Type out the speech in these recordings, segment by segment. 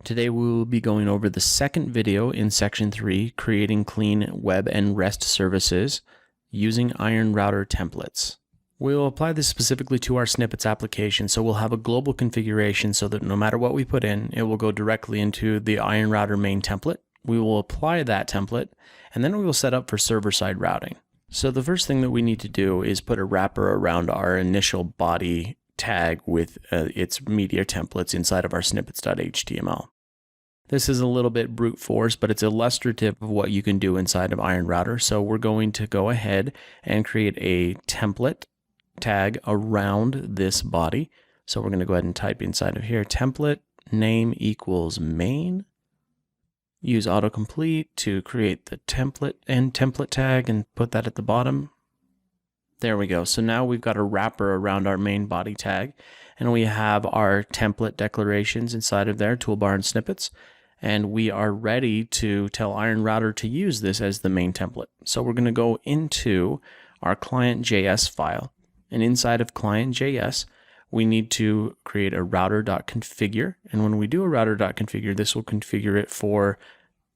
Today we will be going over the second video in section 3, creating clean web and REST services using Iron Router templates. We will apply this specifically to our snippets application, so we'll have a global configuration so that no matter what we put in, it will go directly into the Iron Router main template. We will apply that template, and then we will set up for server-side routing. So the first thing that we need to do is put a wrapper around our initial body tag with its media templates inside of our snippets.html. This is a little bit brute force, but it's illustrative of what you can do inside of Iron Router. So we're going to go ahead and create a template tag around this body. So we're going to go ahead and type inside of here, template name equals main. Use autocomplete to create the template and template tag and put that at the bottom. There we go. So now we've got a wrapper around our main body tag, and we have our template declarations inside of there, toolbar and snippets, and we are ready to tell Iron Router to use this as the main template. So we're going to go into our client.js file, and inside of client.js, we need to create a router.configure, and when we do a router.configure, this will configure it for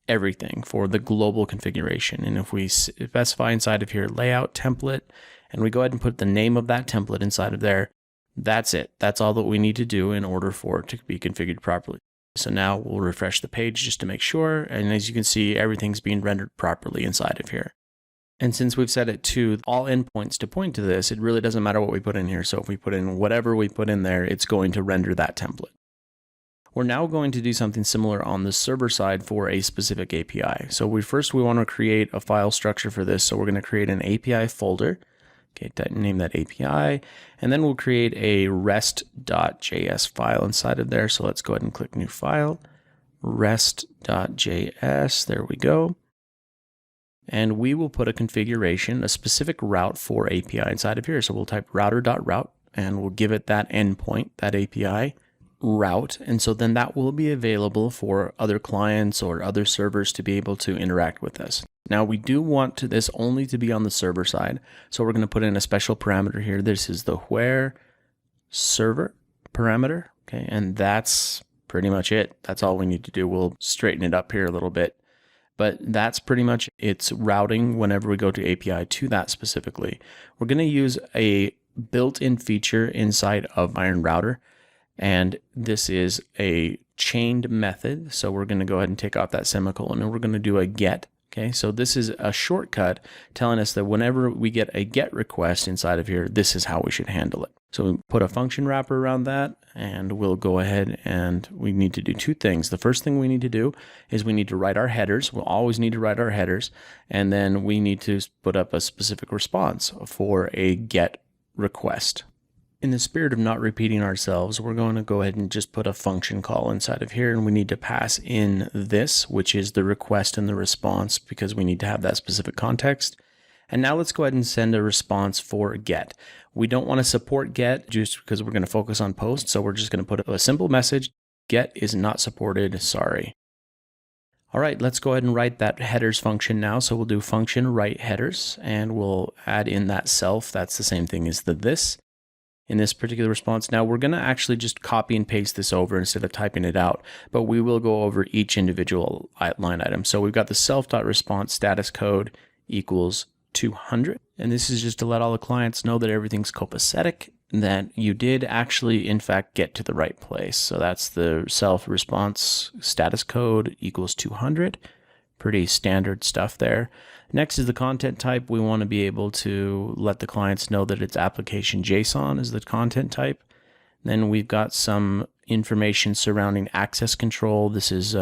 everything, for the global configuration. And if we specify inside of here layout template, and we go ahead and put the name of that template inside of there, that's it. That's all that we need to do in order for it to be configured properly. So now we'll refresh the page just to make sure, and as you can see, everything's being rendered properly inside of here. And since we've set it to all endpoints to point to this, it really doesn't matter what we put in here. So if we put in whatever we put in there, it's going to render that template. We're now going to do something similar on the server side for a specific API. So we want to create a file structure for this. So we're going to create an API folder. Okay, name that API, and then we'll create a rest.js file inside of there. So let's go ahead and click new file, rest.js, there we go. And we will put a configuration, a specific route for API inside of here. So we'll type router.route, and we'll give it that endpoint, that API route. And so then that will be available for other clients or other servers to be able to interact with us. Now we do want this only to be on the server side. So we're going to put in a special parameter here. This is the where server parameter. Okay. And that's pretty much it. That's all we need to do. We'll straighten it up here a little bit, but that's pretty much its routing whenever we go to API to that specifically. We're going to use a built-in feature inside of Iron Router. And this is a chained method. So we're going to go ahead and take off that semicolon, and we're going to do a get. Okay, so this is a shortcut telling us that whenever we get a get request inside of here, this is how we should handle it. So we put a function wrapper around that, and we'll go ahead and we need to do two things. The first thing we need to do is we need to write our headers. We'll always need to write our headers, and then we need to put up a specific response for a get request. In the spirit of not repeating ourselves, we're going to go ahead and just put a function call inside of here, and we need to pass in this, which is the request and the response, because we need to have that specific context. And now let's go ahead and send a response for get. We don't want to support get just because we're going to focus on post, so we're just going to put a simple message, get is not supported, sorry. All right, let's go ahead and write that headers function now. So we'll do function write headers, and we'll add in that self. That's the same thing as the this. In this particular response. Now we're going to actually just copy and paste this over instead of typing it out, but we will go over each individual line item. So we've got the self.response status code equals 200. And this is just to let all the clients know that everything's copacetic, that you did actually, in fact, get to the right place. So that's the self response status code equals 200. Pretty standard stuff there. Next is the content type. We want to be able to let the clients know that it's application JSON is the content type. Then we've got some information surrounding access control. This is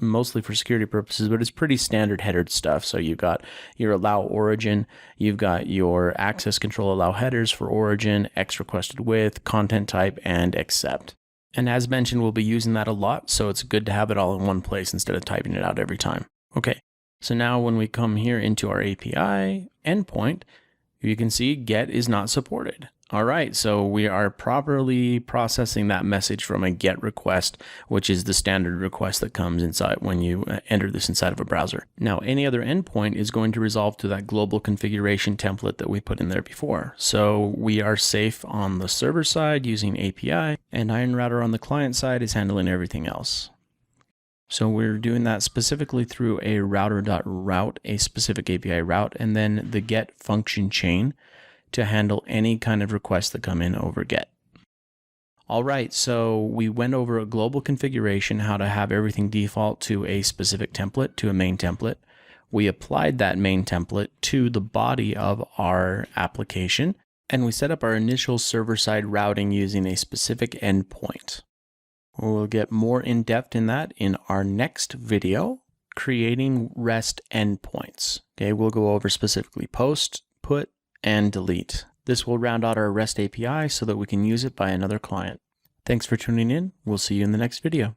mostly for security purposes, but it's pretty standard headered stuff. So you've got your allow origin, you've got your access control allow headers for origin, X requested with, content type, and accept. And as mentioned, we'll be using that a lot, so it's good to have it all in one place instead of typing it out every time. Okay, so now when we come here into our API endpoint, you can see get is not supported. All right, so we are properly processing that message from a GET request, which is the standard request that comes inside when you enter this inside of a browser. Now, any other endpoint is going to resolve to that global configuration template that we put in there before. So we are safe on the server side using API, and Iron Router on the client side is handling everything else. So we're doing that specifically through a router.route, a specific API route, and then the get function chain to handle any kind of requests that come in over get. All right, so we went over a global configuration, how to have everything default to a specific template, to a main template. We applied that main template to the body of our application, and we set up our initial server-side routing using a specific endpoint. We'll get more in depth in that in our next video, creating REST endpoints. Okay, we'll go over specifically post, put, and delete. This will round out our REST API so that we can use it by another client. Thanks for tuning in. We'll see you in the next video.